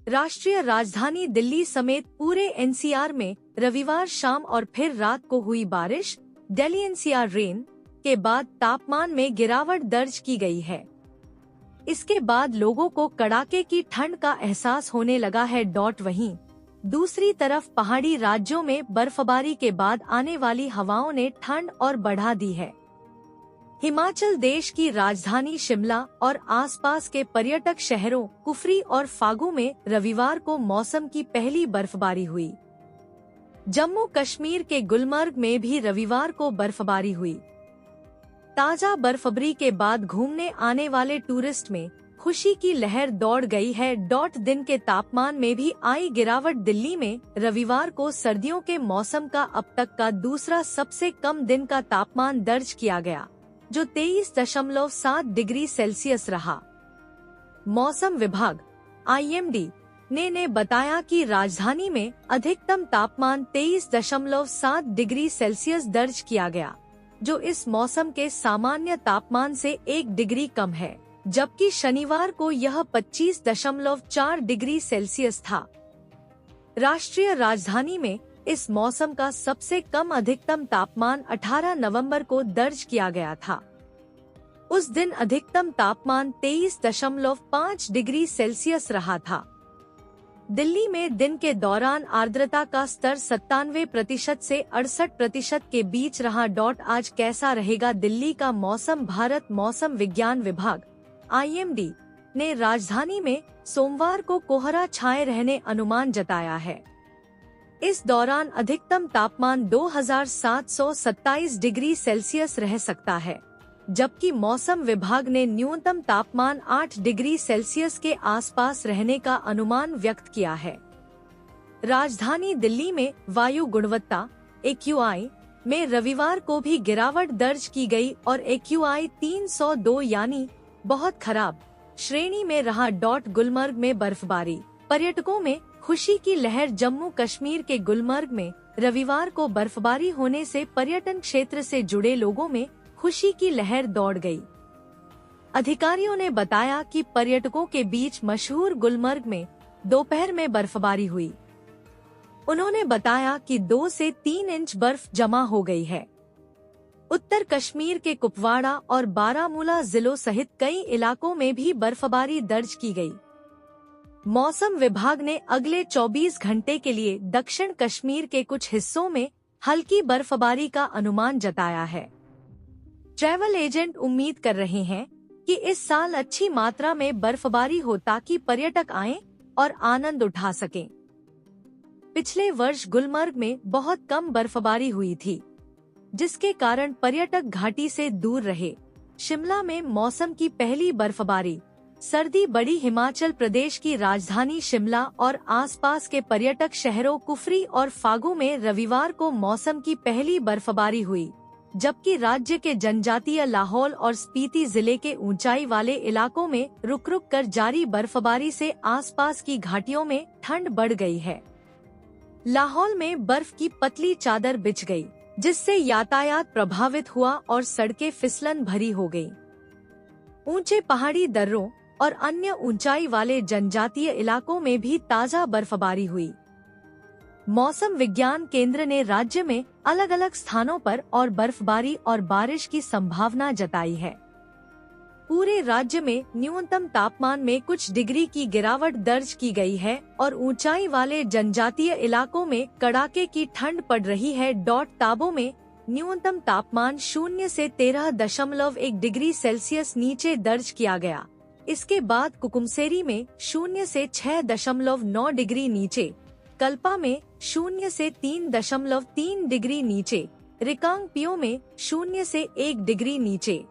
राष्ट्रीय राजधानी दिल्ली समेत पूरे एनसीआर में रविवार शाम और फिर रात को हुई बारिश, दिल्ली एनसीआर रेन के बाद तापमान में गिरावट दर्ज की गई है। इसके बाद लोगों को कड़ाके की ठंड का एहसास होने लगा है। वहीं दूसरी तरफ पहाड़ी राज्यों में बर्फबारी के बाद आने वाली हवाओं ने ठंड और बढ़ा दी है। हिमाचल देश की राजधानी शिमला और आसपास के पर्यटक शहरों कुफरी और फागू में रविवार को मौसम की पहली बर्फबारी हुई। जम्मू कश्मीर के गुलमर्ग में भी रविवार को बर्फबारी हुई। ताजा बर्फबारी के बाद घूमने आने वाले टूरिस्ट में खुशी की लहर दौड़ गई है। दिन के तापमान में भी आई गिरावट। दिल्ली में रविवार को सर्दियों के मौसम का अब तक का दूसरा सबसे कम दिन का तापमान दर्ज किया गया, जो 23.7 डिग्री सेल्सियस रहा। मौसम विभाग IMD ने बताया कि राजधानी में अधिकतम तापमान 23.7 डिग्री सेल्सियस दर्ज किया गया, जो इस मौसम के सामान्य तापमान से 1 डिग्री कम है, जबकि शनिवार को यह 25.4 डिग्री सेल्सियस था। राष्ट्रीय राजधानी में इस मौसम का सबसे कम अधिकतम तापमान 18 नवंबर को दर्ज किया गया था। उस दिन अधिकतम तापमान 23.5 डिग्री सेल्सियस रहा था। दिल्ली में दिन के दौरान आर्द्रता का स्तर 97% से 68% के बीच रहा। आज कैसा रहेगा दिल्ली का मौसम? भारत मौसम विज्ञान विभाग IMD ने राजधानी में सोमवार को कोहरा छाए रहने अनुमान जताया है। इस दौरान अधिकतम तापमान 2727 डिग्री सेल्सियस रह सकता है, जबकि मौसम विभाग ने न्यूनतम तापमान 8 डिग्री सेल्सियस के आसपास रहने का अनुमान व्यक्त किया है। राजधानी दिल्ली में वायु गुणवत्ता AQI में रविवार को भी गिरावट दर्ज की गई और AQI 302 यानी बहुत खराब श्रेणी में रहा। गुलमर्ग में बर्फबारी, पर्यटकों में खुशी की लहर। जम्मू कश्मीर के गुलमर्ग में रविवार को बर्फबारी होने से पर्यटन क्षेत्र से जुड़े लोगों में खुशी की लहर दौड़ गई। अधिकारियों ने बताया कि पर्यटकों के बीच मशहूर गुलमर्ग में दोपहर में बर्फबारी हुई। उन्होंने बताया कि 2 से 3 इंच बर्फ जमा हो गई है। उत्तर कश्मीर के कुपवाड़ा और बारामूला जिलों सहित कई इलाकों में भी बर्फबारी दर्ज की गई। मौसम विभाग ने अगले 24 घंटे के लिए दक्षिण कश्मीर के कुछ हिस्सों में हल्की बर्फबारी का अनुमान जताया है। ट्रैवल एजेंट उम्मीद कर रहे हैं कि इस साल अच्छी मात्रा में बर्फबारी हो ताकि पर्यटक आएं और आनंद उठा सकें। पिछले वर्ष गुलमर्ग में बहुत कम बर्फबारी हुई थी, जिसके कारण पर्यटक घाटी से दूर रहे। शिमला में मौसम की पहली बर्फबारी, सर्दी बढ़ी। हिमाचल प्रदेश की राजधानी शिमला और आसपास के पर्यटक शहरों कुफरी और फागू में रविवार को मौसम की पहली बर्फबारी हुई, जबकि राज्य के जनजातीय लाहौल और स्पीति जिले के ऊंचाई वाले इलाकों में रुक रुक कर जारी बर्फबारी से आसपास की घाटियों में ठंड बढ़ गई है। लाहौल में बर्फ की पतली चादर बिछ गई, जिससे यातायात प्रभावित हुआ और सड़कें फिसलन भरी हो गईं। ऊंचे पहाड़ी दर्रों और अन्य ऊंचाई वाले जनजातीय इलाकों में भी ताजा बर्फबारी हुई। मौसम विज्ञान केंद्र ने राज्य में अलग अलग स्थानों पर और बर्फबारी और बारिश की संभावना जताई है। पूरे राज्य में न्यूनतम तापमान में कुछ डिग्री की गिरावट दर्ज की गई है और ऊंचाई वाले जनजातीय इलाकों में कड़ाके की ठंड पड़ रही है। ताबो में न्यूनतम तापमान 0 से 13.1 डिग्री सेल्सियस नीचे दर्ज किया गया। इसके बाद कुकुमसेरी में 0 से 6.9 डिग्री नीचे, कल्पा में 0 से 3.3 डिग्री नीचे, रिकांगपिओ में 0 से 1 डिग्री नीचे,